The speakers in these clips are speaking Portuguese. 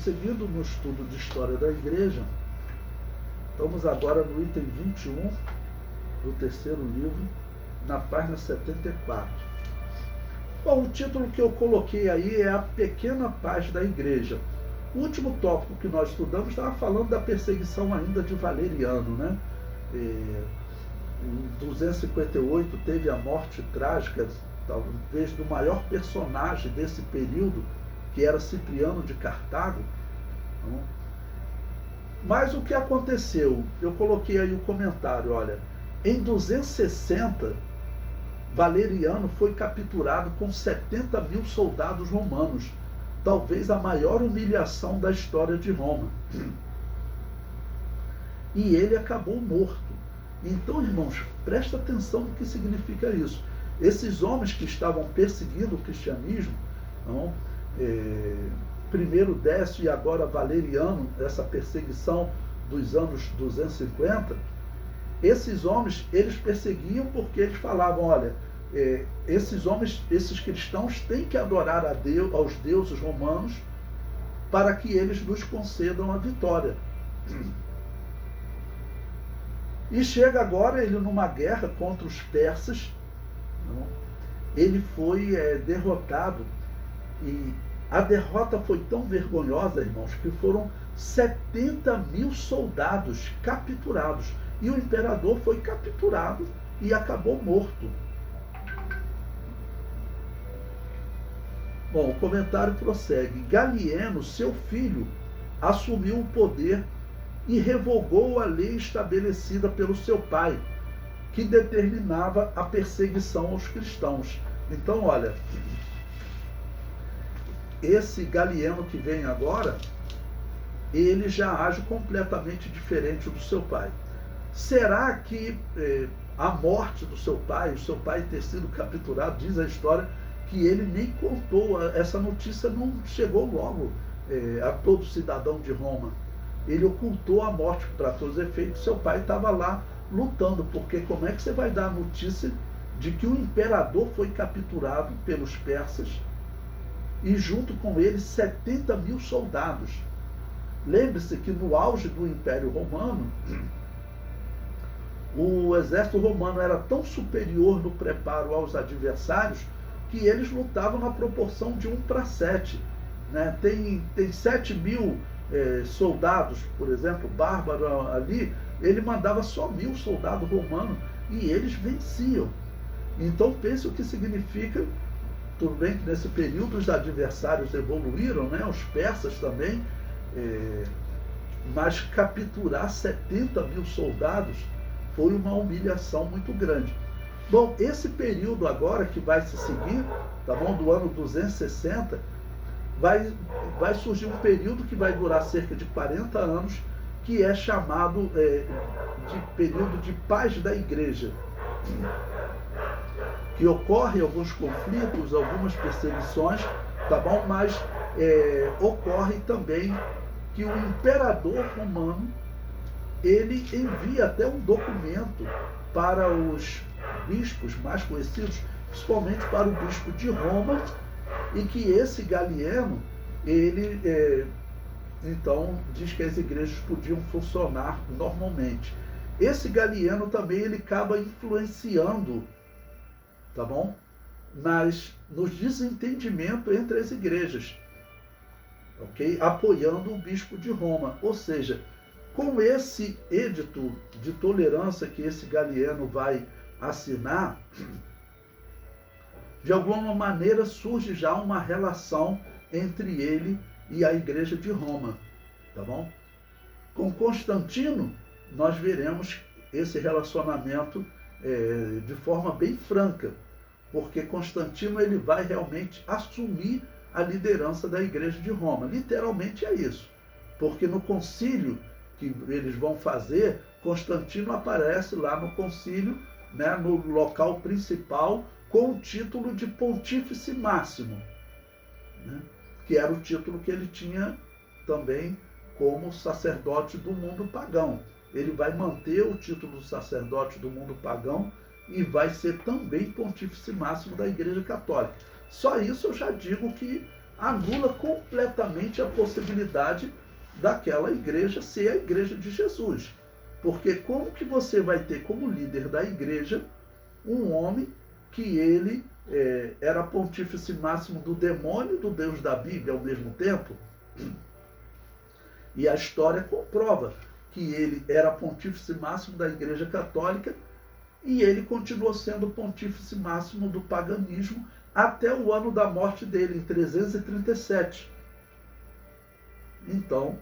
prosseguindo no estudo de história da igreja, estamos agora no item 21 do terceiro livro, na página 74. Bom, o título que eu coloquei aí é A Pequena Paz da Igreja. O último tópico que nós estudamos estava falando da perseguição ainda de Valeriano, né? Em 258 teve a morte trágica, talvez do maior personagem desse período, que era Cipriano de Cartago. Mas o que aconteceu? Eu coloquei aí o comentário, olha, em 260, Valeriano foi capturado com 70 mil soldados romanos, talvez a maior humilhação da história de Roma. E ele acabou morto. Então, irmãos, presta atenção no que significa isso. Esses homens que estavam perseguindo o cristianismo, primeiro Décio e agora Valeriano, essa perseguição dos anos 250, esses homens, eles perseguiam porque eles falavam, olha, esses homens, esses cristãos têm que adorar a Deus, aos deuses romanos, para que eles nos concedam a vitória. E chega agora ele numa guerra contra os persas, ele foi derrotado, e a derrota foi tão vergonhosa, irmãos, que foram 70 mil soldados capturados, e o imperador foi capturado e acabou morto. Bom, o comentário prossegue. Galieno, seu filho, assumiu o poder e revogou a lei estabelecida pelo seu pai, que determinava a perseguição aos cristãos. Então, olha, esse Galieno que vem agora, ele já age completamente diferente do seu pai. Será que a morte do seu pai, o seu pai ter sido capturado, diz a história que ele nem contou, essa notícia não chegou logo a todo cidadão de Roma. Ele ocultou a morte para todos os efeitos, seu pai estava lá lutando, porque como é que você vai dar a notícia de que o imperador foi capturado pelos persas e junto com ele 70 mil soldados? Lembre-se que no auge do Império Romano, o exército romano era tão superior no preparo aos adversários que eles lutavam na proporção de 1:7. Né? Tem 7 mil soldados, por exemplo, Bárbaro ali, ele mandava só 1.000 soldados romanos e eles venciam. Então pense o que significa. Tudo bem que nesse período os adversários evoluíram, né? Os persas também, mas capturar 70 mil soldados foi uma humilhação muito grande. Bom, esse período agora que vai se seguir, tá bom, do ano 260, vai surgir um período que vai durar cerca de 40 anos, que é chamado de período de paz da igreja, que ocorre alguns conflitos, algumas perseguições, tá bom? Mas ocorre também que o imperador romano, ele envia até um documento para os bispos mais conhecidos, principalmente para o bispo de Roma, e que esse Galieno, ele então diz que as igrejas podiam funcionar normalmente. Esse Galieno também ele acaba influenciando, tá bom? No desentendimento entre as igrejas, ok? Apoiando o bispo de Roma. Ou seja, com esse edito de tolerância que esse Galieno vai assinar, de alguma maneira surge já uma relação entre ele e a igreja de Roma, tá bom? Com Constantino, nós veremos esse relacionamento de forma bem franca, porque Constantino ele vai realmente assumir a liderança da igreja de Roma. Literalmente é isso, porque no concílio que eles vão fazer, Constantino aparece lá no concílio, né, no local principal, com o título de Pontífice Máximo, né, que era o título que ele tinha também como sacerdote do mundo pagão. Ele vai manter o título do sacerdote do mundo pagão e vai ser também Pontífice Máximo da Igreja Católica. Só isso eu já digo que anula completamente a possibilidade daquela igreja ser a igreja de Jesus. Porque como que você vai ter como líder da igreja um homem que ele era pontífice máximo do demônio e do Deus da Bíblia ao mesmo tempo? E a história comprova que ele era pontífice máximo da Igreja Católica e ele continuou sendo pontífice máximo do paganismo até o ano da morte dele, em 337. Então,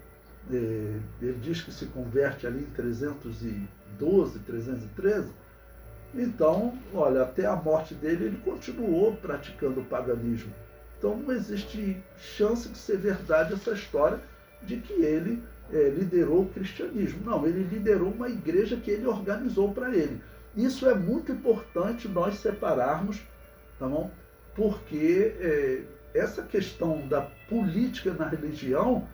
ele diz que se converte ali em 312, 313. Então, olha, até a morte dele ele continuou praticando o paganismo. Então não existe chance de ser verdade essa história de que ele liderou o cristianismo. Não, ele liderou uma igreja que ele organizou para ele. Isso é muito importante nós separarmos, tá bom? Porque essa questão da política na religião,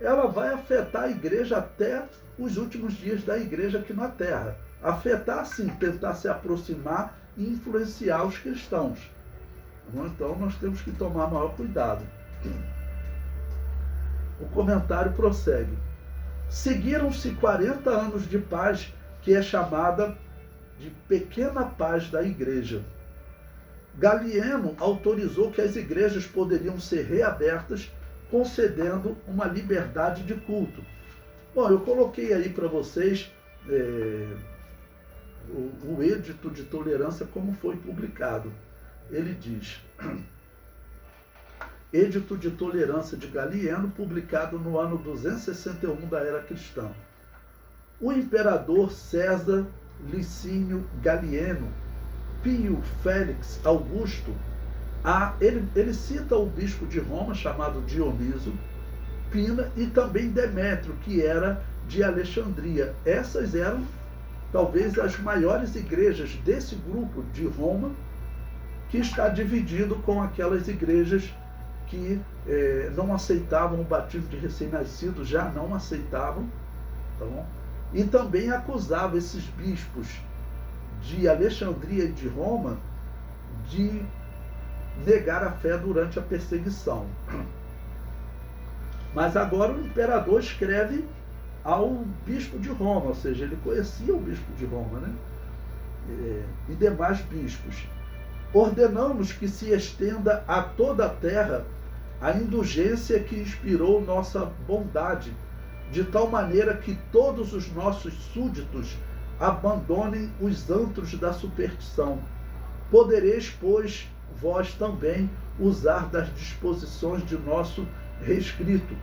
ela vai afetar a igreja até os últimos dias da igreja aqui na Terra. Afetar, sim, tentar se aproximar e influenciar os cristãos. Então nós temos que tomar maior cuidado. O comentário prossegue. Seguiram-se 40 anos de paz, que é chamada de pequena paz da igreja. Galeno autorizou que as igrejas poderiam ser reabertas, concedendo uma liberdade de culto. Bom, eu coloquei aí para vocês o Edito de Tolerância como foi publicado. Ele diz: Edito de Tolerância de Galeno, publicado no ano 261 da Era Cristã. O imperador César Licínio Galeno, Pio Félix Augusto, ele cita o bispo de Roma, chamado Dioniso, Pina e também Demétrio, que era de Alexandria. Essas eram talvez as maiores igrejas desse grupo de Roma, que está dividido com aquelas igrejas que não aceitavam o batismo de recém-nascidos, já não aceitavam, tá bom? E também acusava esses bispos de Alexandria e de Roma de negar a fé durante a perseguição. Mas agora o imperador escreve ao bispo de Roma, ou seja, ele conhecia o bispo de Roma, né? E demais bispos. Ordenamos que se estenda a toda a terra a indulgência que inspirou nossa bondade, de tal maneira que todos os nossos súditos abandonem os antros da superstição. Podereis, pois, vós também usar das disposições de nosso rescrito,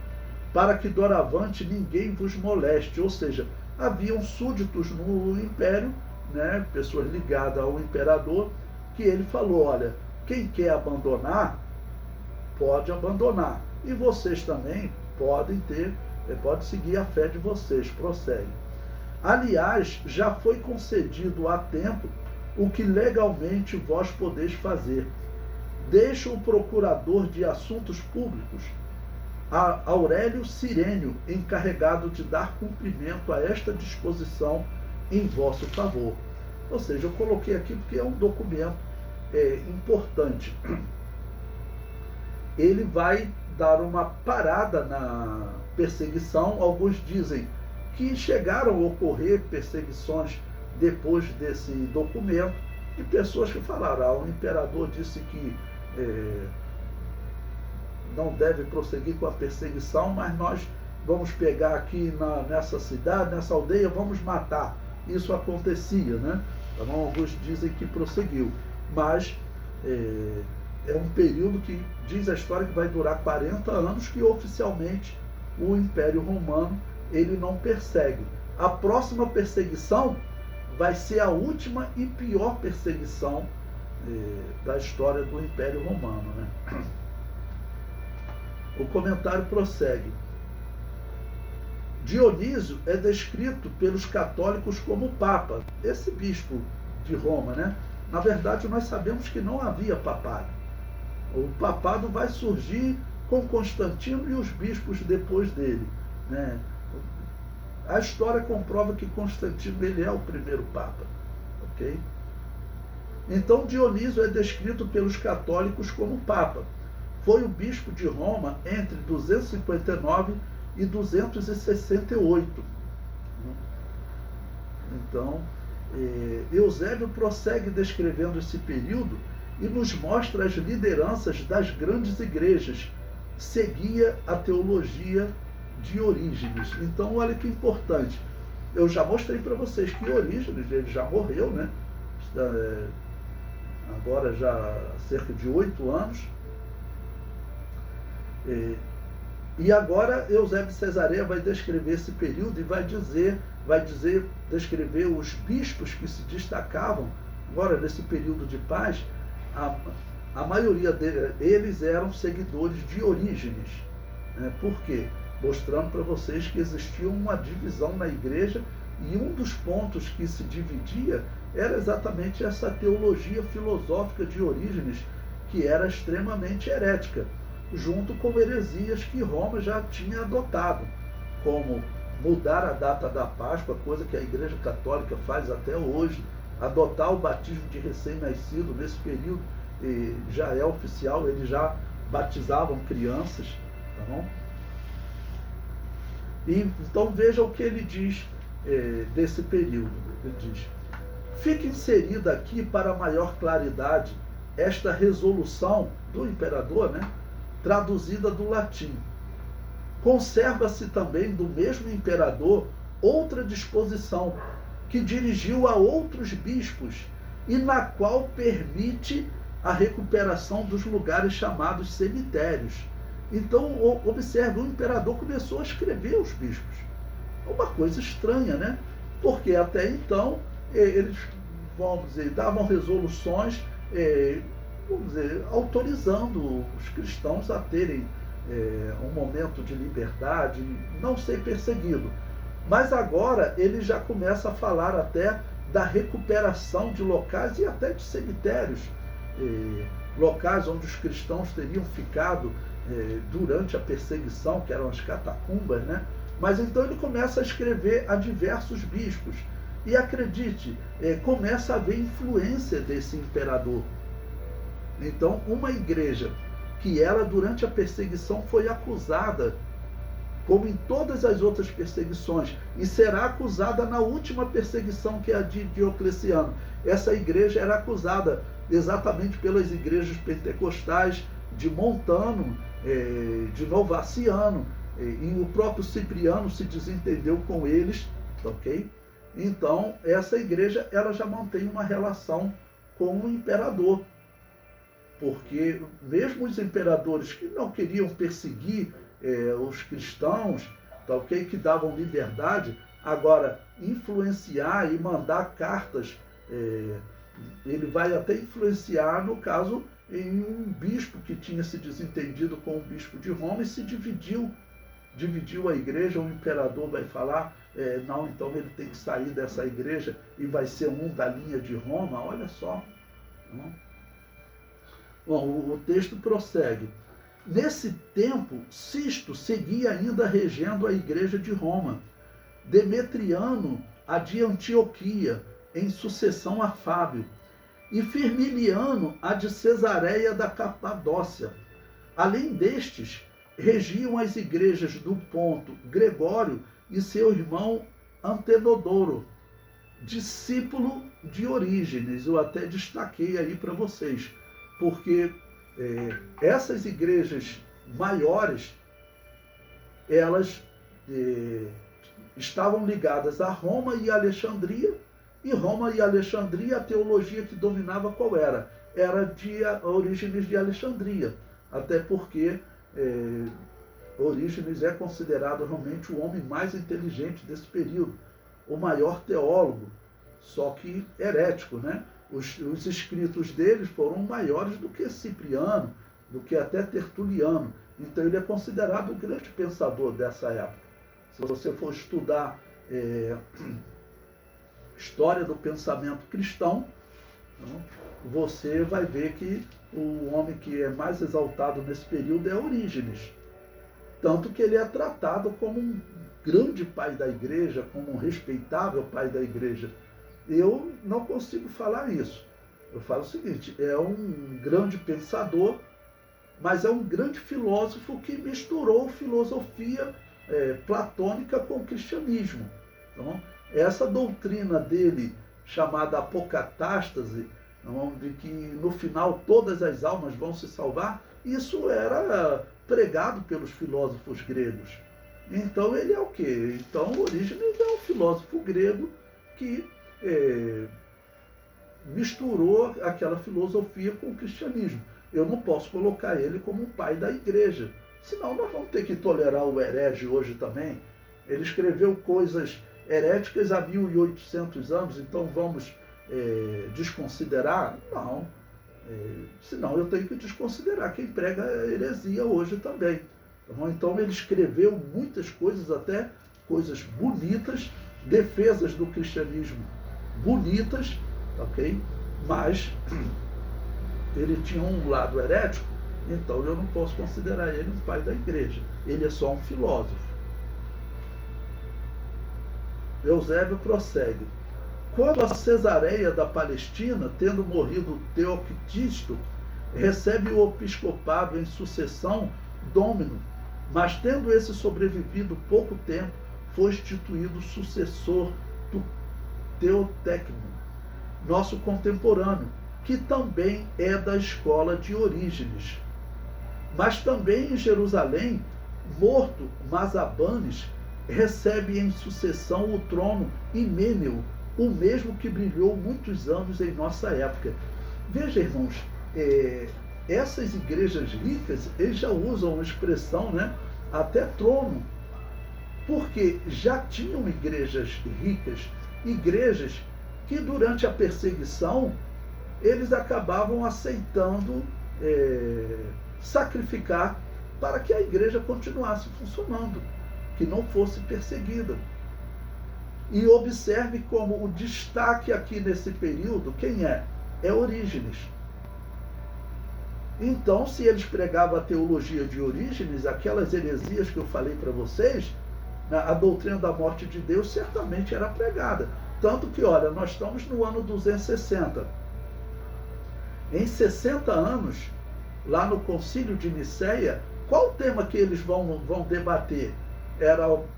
para que doravante ninguém vos moleste. Ou seja, haviam súditos no império, né, pessoas ligadas ao imperador, que ele falou: olha, quem quer abandonar, pode abandonar. E vocês também podem seguir a fé de vocês. Prossegue. Aliás, já foi concedido há tempo o que legalmente vós podeis fazer. Deixa o procurador de assuntos públicos, Aurélio Cirênio, encarregado de dar cumprimento a esta disposição em vosso favor. Ou seja, eu coloquei aqui porque é um documento importante. Ele vai dar uma parada na perseguição. Alguns dizem que chegaram a ocorrer perseguições depois desse documento, e pessoas que falaram: o imperador disse que não deve prosseguir com a perseguição, mas nós vamos pegar aqui nessa cidade, nessa aldeia, vamos matar. Isso acontecia, né? Então, alguns dizem que prosseguiu, mas é um período que diz a história que vai durar 40 anos, que oficialmente o Império Romano ele não persegue. A próxima perseguição vai ser a última e pior perseguição da história do Império Romano, né? O comentário prossegue. Dionísio é descrito pelos católicos como Papa. Esse bispo de Roma, né? Na verdade, nós sabemos que não havia papado. O papado vai surgir com Constantino e os bispos depois dele, né? A história comprova que Constantino ele é o primeiro Papa, ok? Então Dionísio é descrito pelos católicos como Papa. foi o bispo de Roma entre 259 e 268. Então, Eusébio prossegue descrevendo esse período e nos mostra as lideranças das grandes igrejas. Seguia a teologia de Orígenes. Então, olha que importante. Eu já mostrei para vocês que Orígenes, ele já morreu, né? Agora já há cerca de 8 anos. E agora Eusébio de Cesareia vai descrever esse período e vai descrever os bispos que se destacavam agora nesse período de paz. A maioria deles eram seguidores de Orígenes. Por quê? Mostrando para vocês que existia uma divisão na igreja, e um dos pontos que se dividia era exatamente essa teologia filosófica de Orígenes, que era extremamente herética, junto com heresias que Roma já tinha adotado, como mudar a data da Páscoa, coisa que a Igreja Católica faz até hoje, adotar o batismo de recém-nascido nesse período, já é oficial, eles já batizavam crianças, tá bom? Então veja o que ele diz desse período. Ele diz: fica inserida aqui para maior claridade esta resolução do imperador, né, traduzida do latim. Conserva-se também do mesmo imperador outra disposição que dirigiu a outros bispos e na qual permite a recuperação dos lugares chamados cemitérios. Então, observe, o imperador começou a escrever os bispos. Uma coisa estranha, né? Porque até então eles, vamos dizer, davam resoluções, vamos dizer, autorizando os cristãos a terem um momento de liberdade, não ser perseguido. Mas agora ele já começa a falar até da recuperação de locais e até de cemitérios, locais onde os cristãos teriam ficado durante a perseguição, que eram as catacumbas, né? Mas então ele começa a escrever a diversos bispos. E acredite, começa a haver influência desse imperador. Então, uma igreja que ela, durante a perseguição, foi acusada, como em todas as outras perseguições, e será acusada na última perseguição, que é a de Diocleciano. Essa igreja era acusada exatamente pelas igrejas pentecostais de Montano, de Novaciano, e o próprio Cipriano se desentendeu com eles, ok? Então, essa igreja ela já mantém uma relação com o imperador, porque mesmo os imperadores que não queriam perseguir os cristãos, tá, ok? Que davam liberdade, agora influenciar e mandar cartas, ele vai até influenciar, no caso, em um bispo que tinha se desentendido com o bispo de Roma e se dividiu a igreja. O imperador vai falar, não, então ele tem que sair dessa igreja e vai ser um da linha de Roma. Olha só. Bom, o texto prossegue. Nesse tempo, Sisto seguia ainda regendo a igreja de Roma, Demetriano a de Antioquia, em sucessão a Fábio, e Firmiliano a de Cesareia da Capadócia. Além destes, regiam as igrejas do Ponto Gregório e seu irmão Antenodoro, discípulo de Orígenes. Eu até destaquei aí para vocês, porque essas igrejas maiores, elas estavam ligadas a Roma e Alexandria, e Roma e Alexandria, a teologia que dominava qual era? Era de Orígenes de Alexandria, até porque Orígenes é considerado realmente o homem mais inteligente desse período, o maior teólogo, só que herético, né? Os escritos deles foram maiores do que Cipriano, do que até Tertuliano. Então ele é considerado o grande pensador dessa época. Se você for estudar história do pensamento cristão, você vai ver que o homem que é mais exaltado nesse período é Orígenes. Tanto que ele é tratado como um grande pai da igreja, como um respeitável pai da igreja. Eu não consigo falar isso. Eu falo o seguinte: é um grande pensador, mas é um grande filósofo que misturou filosofia platônica com o cristianismo. Então, essa doutrina dele, chamada apocatástase, de que no final todas as almas vão se salvar, isso era pregado pelos filósofos gregos. Então ele é o quê? Então Orígenes é um filósofo grego que misturou aquela filosofia com o cristianismo. Eu não posso colocar ele como um pai da igreja, senão nós vamos ter que tolerar o herege hoje também. Ele escreveu coisas heréticas há 1800 anos, então vamos desconsiderar? Não. Senão eu tenho que desconsiderar quem prega heresia hoje também. Então ele escreveu muitas coisas, até coisas bonitas, defesas do cristianismo bonitas, ok? Mas ele tinha um lado herético, então eu não posso considerar ele um pai da igreja. Ele é só um filósofo. Eusébio prossegue. Quando a Cesareia da Palestina, tendo morrido Teoctisto, recebe o episcopado em sucessão Dômino, mas tendo esse sobrevivido pouco tempo, foi instituído sucessor do Teotecmo, nosso contemporâneo, que também é da escola de Orígenes. Mas também em Jerusalém, morto Mazabanes, recebe em sucessão o trono Himêneo, o mesmo que brilhou muitos anos em nossa época. Veja, irmãos, essas igrejas ricas, eles já usam a expressão, até trono, porque já tinham igrejas ricas, igrejas que durante a perseguição eles acabavam aceitando sacrificar para que a igreja continuasse funcionando, que não fosse perseguida. E observe como o destaque aqui nesse período, quem é? É Orígenes. Então, se eles pregavam a teologia de Orígenes, aquelas heresias que eu falei para vocês, a doutrina da morte de Deus certamente era pregada. Tanto que, olha, nós estamos no ano 260. Em 60 anos, lá no Concílio de Nicéia, qual o tema que eles vão debater?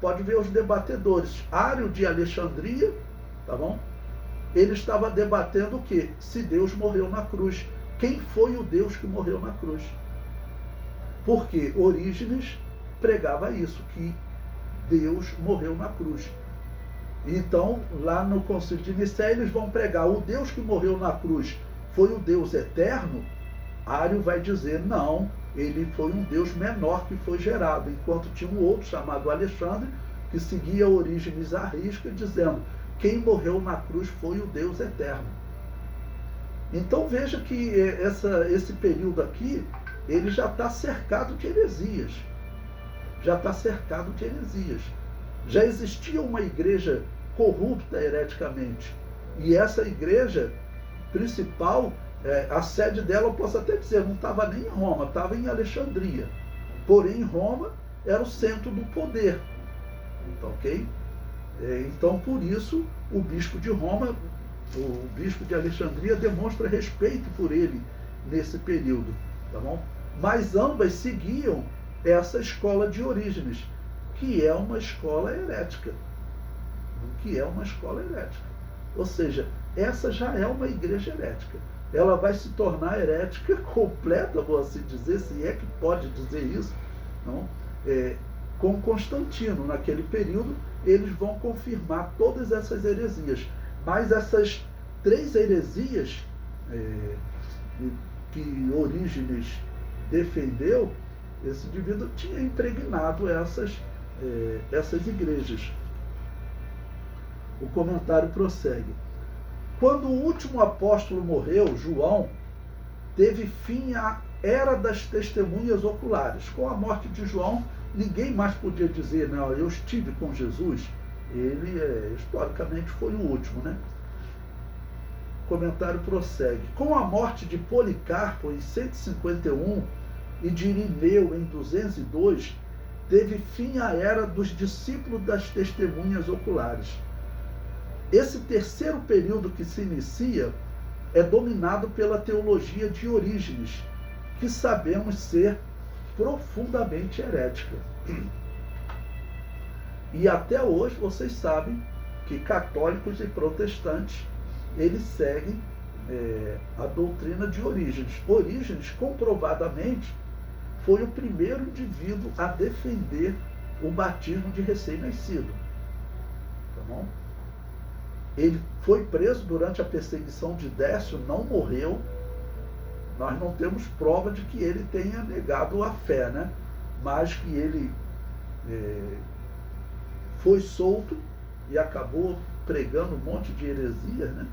Pode ver os debatedores. Ário de Alexandria, tá bom? Ele estava debatendo o quê? Se Deus morreu na cruz. Quem foi o Deus que morreu na cruz? Porque Orígenes pregava isso, que Deus morreu na cruz. Então, lá no Concílio de Nicéia, eles vão pregar o Deus que morreu na cruz foi o Deus eterno. Ário vai dizer, não, ele foi um Deus menor que foi gerado, enquanto tinha um outro chamado Alexandre, que seguia Orígenes à risca, dizendo, quem morreu na cruz foi o Deus eterno. Então veja que esse período aqui, ele já está cercado de heresias. Já está cercado de heresias. Já existia uma igreja corrupta hereticamente. E essa igreja principal, a sede dela, eu posso até dizer, não estava nem em Roma, estava em Alexandria. Porém, Roma era o centro do poder. Então, ok? Então, por isso, o bispo de Roma, o bispo de Alexandria, demonstra respeito por ele nesse período. Tá bom? Mas ambas seguiam essa escola de Orígenes, que é uma escola herética. Ou seja, essa já é uma igreja herética. Ela vai se tornar herética completa, vou assim dizer, se é que pode dizer isso, não? Com Constantino. Naquele período, eles vão confirmar todas essas heresias. Mas essas 3 heresias que Orígenes defendeu, esse indivíduo tinha impregnado essas igrejas. O comentário prossegue. Quando o último apóstolo morreu, João, teve fim a era das testemunhas oculares. Com a morte de João, ninguém mais podia dizer, não, eu estive com Jesus. Ele, historicamente, foi o último, né? O comentário prossegue. Com a morte de Policarpo, em 151, e de Irineu, em 202, teve fim a era dos discípulos das testemunhas oculares. Esse terceiro período que se inicia é dominado pela teologia de Orígenes, que sabemos ser profundamente herética. E até hoje vocês sabem que católicos e protestantes, eles seguem a doutrina de Orígenes. Orígenes, comprovadamente, foi o primeiro indivíduo a defender o batismo de recém-nascido. Tá bom? Ele foi preso durante a perseguição de Décio, não morreu. Nós não temos prova de que ele tenha negado a fé, né? Mas que ele foi solto e acabou pregando um monte de heresias, né?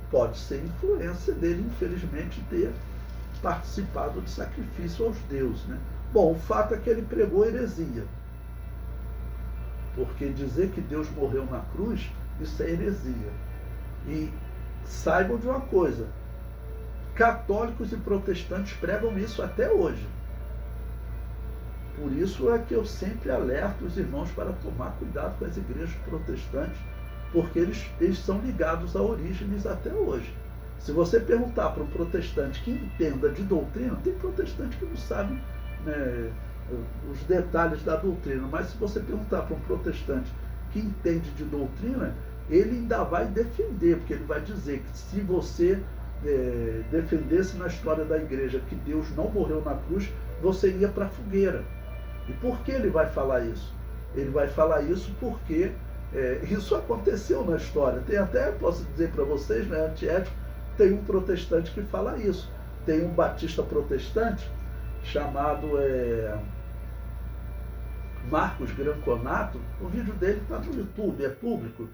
Pode ser influência dele, infelizmente, ter participado de sacrifício aos deuses, né? Bom, o fato é que ele pregou heresia. Porque dizer que Deus morreu na cruz, isso é heresia. E saibam de uma coisa, católicos e protestantes pregam isso até hoje. Por isso é que eu sempre alerto os irmãos para tomar cuidado com as igrejas protestantes, porque eles são ligados a Orígenes até hoje. Se você perguntar para um protestante que entenda de doutrina, tem protestante que não sabe, né, os detalhes da doutrina, mas se você perguntar para um protestante que entende de doutrina, ele ainda vai defender, porque ele vai dizer que se você defendesse na história da igreja que Deus não morreu na cruz, você ia para a fogueira. E por que ele vai falar isso? Ele vai falar isso porque isso aconteceu na história. Tem até, posso dizer para vocês, né, antiético, tem um protestante que fala isso. Tem um batista protestante chamado Marcos Granconato. O vídeo dele está no YouTube, é público,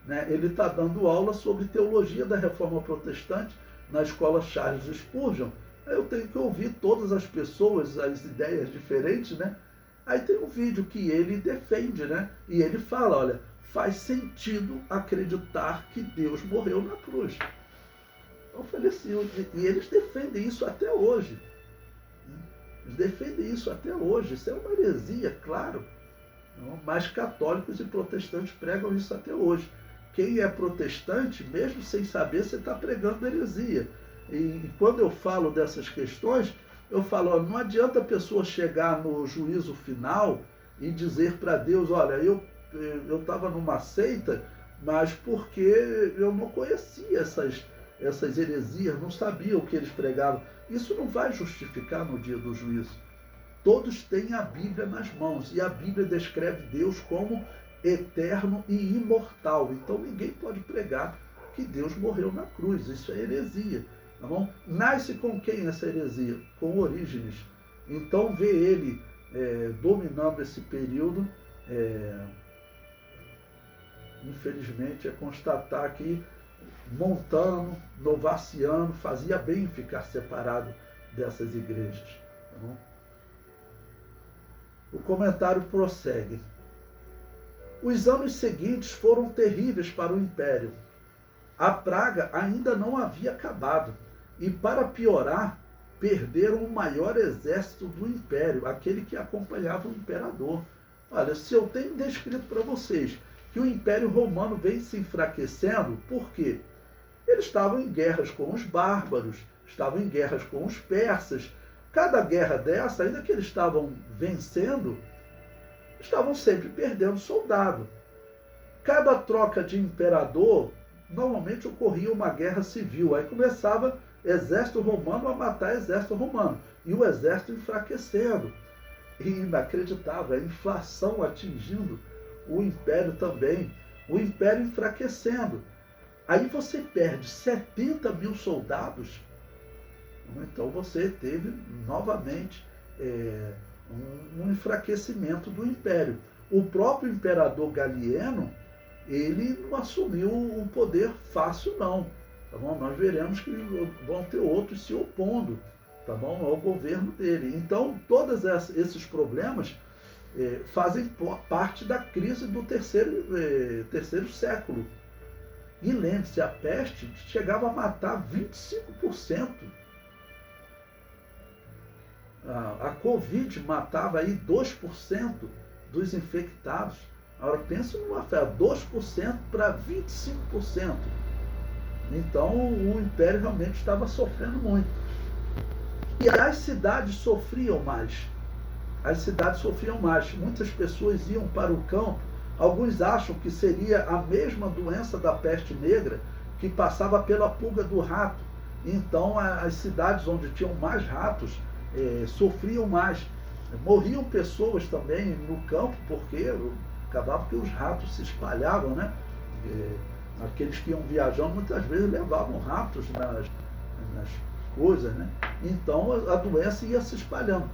né? Ele está dando aula sobre teologia da Reforma Protestante na escola Charles Spurgeon. Eu tenho que ouvir todas as pessoas, as ideias diferentes, né? Aí tem um vídeo que ele defende, né? E ele fala, olha, faz sentido acreditar que Deus morreu na cruz. Eu falei assim, e eles defendem isso até hoje. Eles defendem isso até hoje. Isso é uma heresia, claro. Mas católicos e protestantes pregam isso até hoje. Quem é protestante, mesmo sem saber, você está pregando heresia. E quando eu falo dessas questões, eu falo, ó, não adianta a pessoa chegar no juízo final e dizer para Deus, olha, eu estava numa seita, mas porque eu não conhecia essas heresias, não sabia o que eles pregavam. Isso não vai justificar no dia do juízo. Todos têm a Bíblia nas mãos, e a Bíblia descreve Deus como eterno e imortal. Então ninguém pode pregar que Deus morreu na cruz. Isso é heresia. Tá bom? Nasce com quem essa heresia? Com Orígenes. Então vê ele dominando esse período, infelizmente, é constatar que Montano, Novaciano, fazia bem ficar separado dessas igrejas. Tá bom? O comentário prossegue. Os anos seguintes foram terríveis para o Império. A praga ainda não havia acabado. E, para piorar, perderam o maior exército do Império, aquele que acompanhava o imperador. Olha, se eu tenho descrito para vocês que o Império Romano vem se enfraquecendo, por quê? Eles estavam em guerras com os bárbaros, estavam em guerras com os persas. Cada guerra dessa, ainda que eles estavam vencendo, estavam sempre perdendo soldado. Cada troca de imperador, normalmente ocorria uma guerra civil. Aí começava exército romano a matar exército romano. E o exército enfraquecendo. E inacreditável, a inflação atingindo o império também. O império enfraquecendo. Aí você perde 70 mil soldados. Então você teve novamente um enfraquecimento do império. O próprio imperador Galieno, ele não assumiu o poder fácil não. Tá bom? Nós veremos que vão ter outros se opondo, tá bom, ao governo dele. Então todos esses problemas fazem parte da crise do terceiro século. E lembre-se, a peste chegava a matar 25%. A Covid matava aí 2% dos infectados. Agora pensa numa fé, 2% para 25%. Então o Império realmente estava sofrendo muito. E as cidades sofriam mais. As cidades sofriam mais. Muitas pessoas iam para o campo. Alguns acham que seria a mesma doença da peste negra que passava pela pulga do rato. Então, as cidades onde tinham mais ratos sofriam mais. Morriam pessoas também no campo, porque acabava que os ratos se espalhavam, né? Aqueles que iam viajando muitas vezes levavam ratos nas coisas, né? Então a doença ia se espalhando,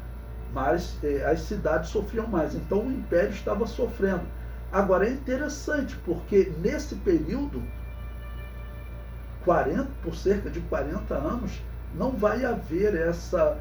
mas as cidades sofriam mais. Então o império estava sofrendo. Agora é interessante, porque nesse período, por cerca de 40 anos, não vai haver essa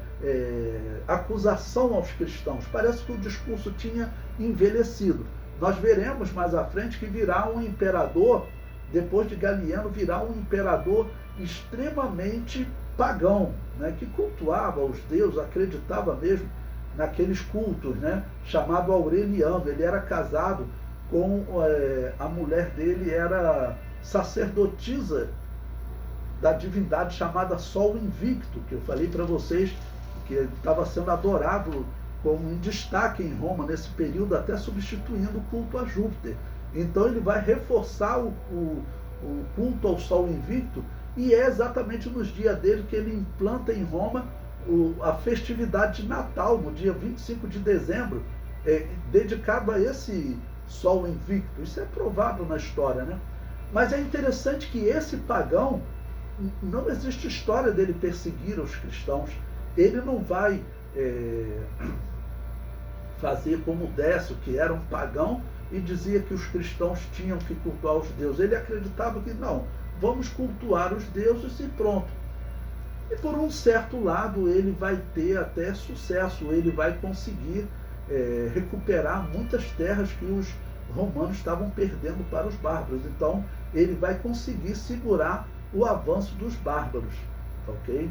acusação aos cristãos. Parece que o discurso tinha envelhecido. Nós veremos mais à frente que virá um imperador, depois de Galieno, virá um imperador extremamente pagão, né, que cultuava os deuses, acreditava mesmo naqueles cultos, né, chamado Aureliano. Ele era casado com a mulher dele, era sacerdotisa da divindade chamada Sol Invicto, que eu falei para vocês que estava sendo adorado como um destaque em Roma nesse período, até substituindo o culto a Júpiter. Então ele vai reforçar o culto ao Sol Invicto, e é exatamente nos dias dele que ele implanta em Roma a festividade de Natal, no dia 25 de dezembro, dedicado a esse Sol Invicto. Isso é provado na história, né? Mas é interessante que esse pagão, não existe história dele perseguir os cristãos. Ele não vai fazer como Décio, que era um pagão e dizia que os cristãos tinham que cultuar os deuses. Ele acreditava que não, vamos cultuar os deuses e pronto. E por um certo lado ele vai ter até sucesso, ele vai conseguir recuperar muitas terras que os romanos estavam perdendo para os bárbaros. Então ele vai conseguir segurar o avanço dos bárbaros, ok?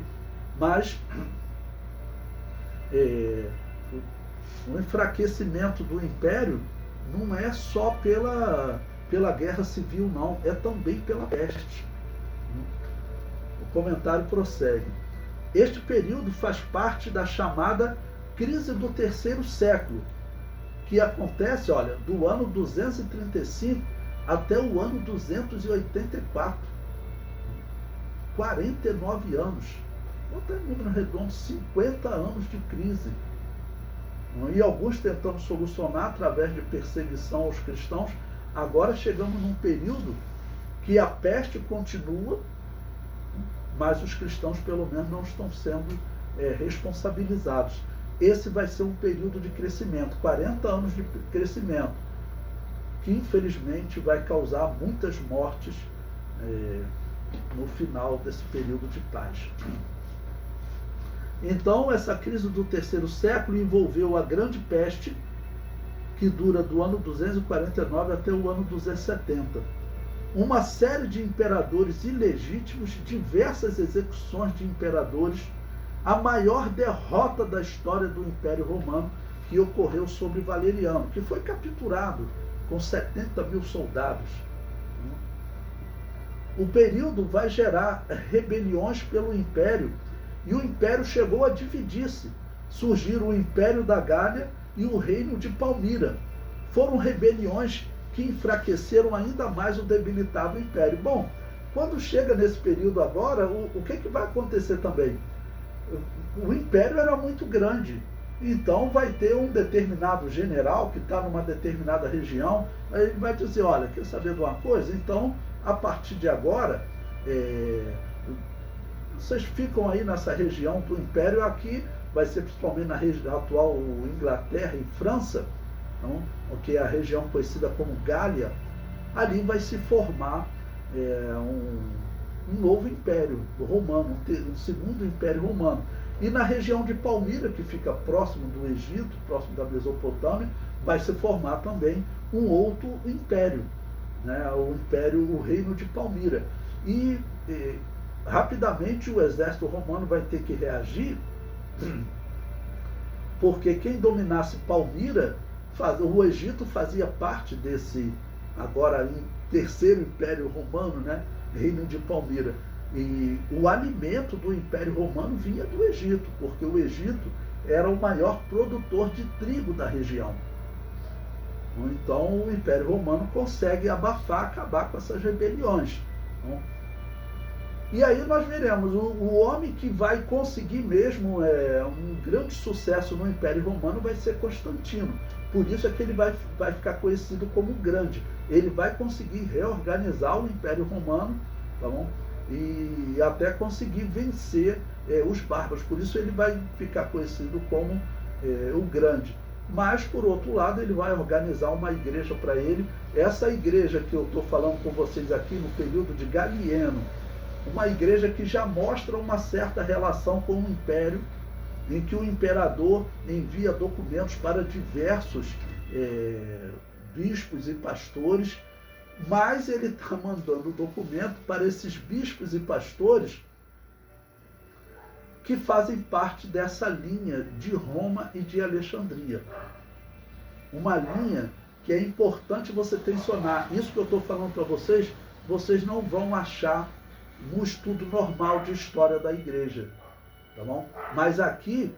Mas o enfraquecimento do império não é só pela guerra civil, não, é também pela peste. O comentário prossegue. Este período faz parte da chamada crise do terceiro século, que acontece, olha, do ano 235 até o ano 284. 49 anos. Bota em número redondo, 50 anos de crise. E alguns tentando solucionar através de perseguição aos cristãos. Agora chegamos num período que a peste continua, mas os cristãos pelo menos não estão sendo responsabilizados. Esse vai ser um período de crescimento, 40 anos de crescimento, que infelizmente vai causar muitas mortes no final desse período de paz. Então, essa crise do terceiro século envolveu a grande peste, que dura do ano 249 até o ano 270. Uma série de imperadores ilegítimos, diversas execuções de imperadores, a maior derrota da história do Império Romano, que ocorreu sobre Valeriano, que foi capturado com 70 mil soldados. O período vai gerar rebeliões pelo Império, e o Império chegou a dividir-se. Surgiram o Império da Gália e o Reino de Palmira. Foram rebeliões que enfraqueceram ainda mais o debilitado Império. Bom, quando chega nesse período agora, o que vai acontecer também? O Império era muito grande, então vai ter um determinado general que está numa determinada região, aí ele vai dizer, olha, quer saber de uma coisa? Então, a partir de agora, vocês ficam aí nessa região do Império. Aqui vai ser principalmente na região atual Inglaterra e França, então, que é a região conhecida como Gália. Ali vai se formar um novo império romano, um segundo império romano. E na região de Palmira, que fica próximo do Egito, próximo da Mesopotâmia, vai se formar também um outro império, né? O Reino de Palmira. E rapidamente o exército romano vai ter que reagir, porque quem dominasse Palmira, o Egito fazia parte desse, agora terceiro império romano, né? Reino de Palmira. E o alimento do Império Romano vinha do Egito, porque o Egito era o maior produtor de trigo da região. Então o Império Romano consegue abafar, acabar com essas rebeliões. E aí nós veremos o homem que vai conseguir mesmo um grande sucesso no Império Romano vai ser Constantino. Por isso é que ele vai ficar conhecido como grande. Ele vai conseguir reorganizar o Império Romano, tá bom? E até conseguir vencer os bárbaros. Por isso ele vai ficar conhecido como o grande. Mas, por outro lado, ele vai organizar uma igreja para ele. Essa igreja que eu estou falando com vocês aqui no período de Galieno, uma igreja que já mostra uma certa relação com o império, em que o imperador envia documentos para diversos bispos e pastores, mas ele está mandando documento para esses bispos e pastores que fazem parte dessa linha de Roma e de Alexandria. Uma linha que é importante você tensionar. Isso que eu estou falando para vocês, vocês não vão achar no estudo normal de história da igreja, tá bom? Mas aqui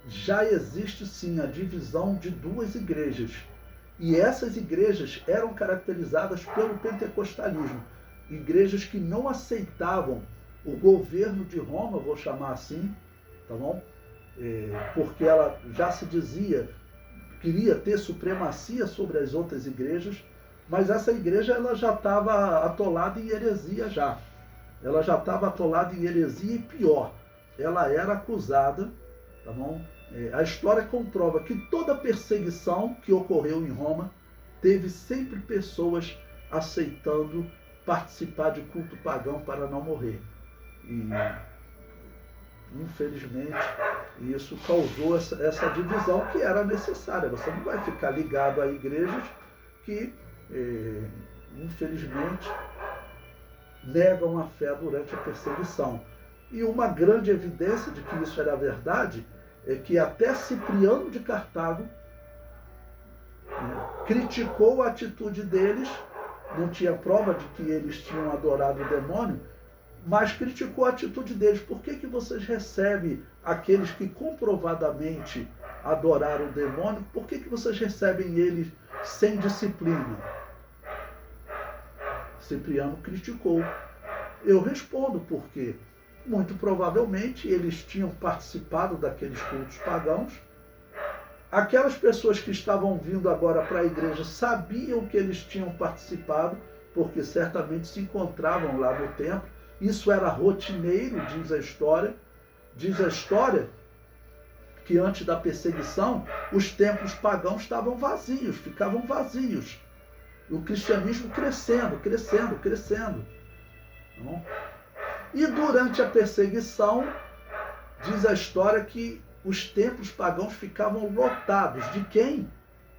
já existe sim a divisão de duas igrejas. E essas igrejas eram caracterizadas pelo pentecostalismo. Igrejas que não aceitavam o governo de Roma, vou chamar assim, tá bom? Porque ela já se dizia, queria ter supremacia sobre as outras igrejas, mas essa igreja ela já estava atolada em heresia já. Ela já estava atolada em heresia e pior, ela era acusada, tá bom? A história comprova que toda perseguição que ocorreu em Roma teve sempre pessoas aceitando participar de culto pagão para não morrer. E, infelizmente, isso causou essa divisão que era necessária. Você não vai ficar ligado a igrejas que, infelizmente, negam a fé durante a perseguição. E uma grande evidência de que isso era verdade é que até Cipriano de Cartago criticou a atitude deles, não tinha prova de que eles tinham adorado o demônio, mas criticou a atitude deles. Por que vocês recebem aqueles que comprovadamente adoraram o demônio? Por que vocês recebem eles sem disciplina? Cipriano criticou. Eu respondo por quê? Muito provavelmente eles tinham participado daqueles cultos pagãos. Aquelas pessoas que estavam vindo agora para a igreja sabiam que eles tinham participado, porque certamente se encontravam lá no templo. Isso era rotineiro, diz a história. Diz a história que antes da perseguição, os templos pagãos estavam vazios, ficavam vazios. O cristianismo crescendo, crescendo, crescendo. Não? E durante a perseguição, diz a história que os templos pagãos ficavam lotados. De quem?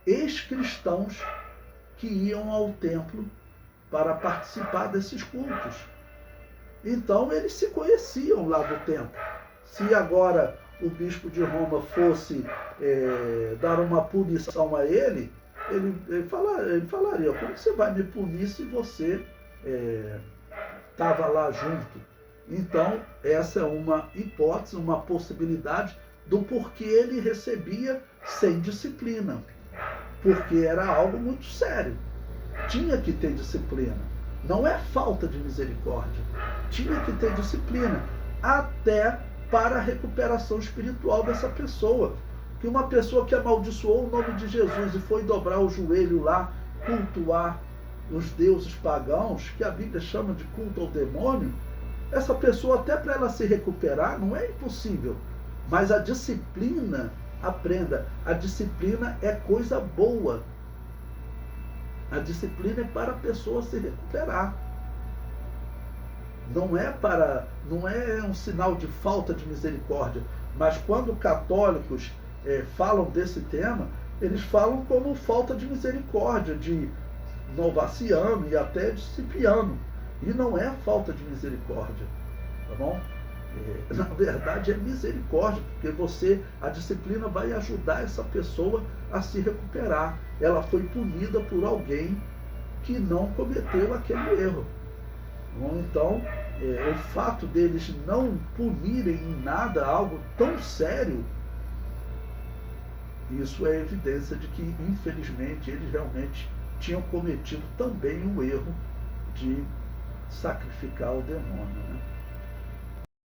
Ex-cristãos que iam ao templo para participar desses cultos. Então eles se conheciam lá do templo. Se agora o bispo de Roma fosse dar uma punição a ele falaria, como você vai me punir se você estava lá junto? Então, essa é uma hipótese, uma possibilidade do porquê ele recebia sem disciplina. Porque era algo muito sério. Tinha que ter disciplina. Não é falta de misericórdia. Tinha que ter disciplina. Até para a recuperação espiritual dessa pessoa. Que uma pessoa que amaldiçoou o nome de Jesus e foi dobrar o joelho lá, cultuar os deuses pagãos, que a Bíblia chama de culto ao demônio, essa pessoa, até para ela se recuperar, não é impossível. Mas a disciplina, aprenda, a disciplina é coisa boa. A disciplina é para a pessoa se recuperar. Não é um sinal de falta de misericórdia. Mas quando católicos falam desse tema, eles falam como falta de misericórdia de Novaciano e até de Cipriano. E não é falta de misericórdia, tá bom? Na verdade é misericórdia, porque a disciplina vai ajudar essa pessoa a se recuperar. Ela foi punida por alguém que não cometeu aquele erro. Então, o fato deles não punirem em nada algo tão sério, isso é evidência de que, infelizmente, eles realmente tinham cometido também o erro de sacrificar o demônio, né?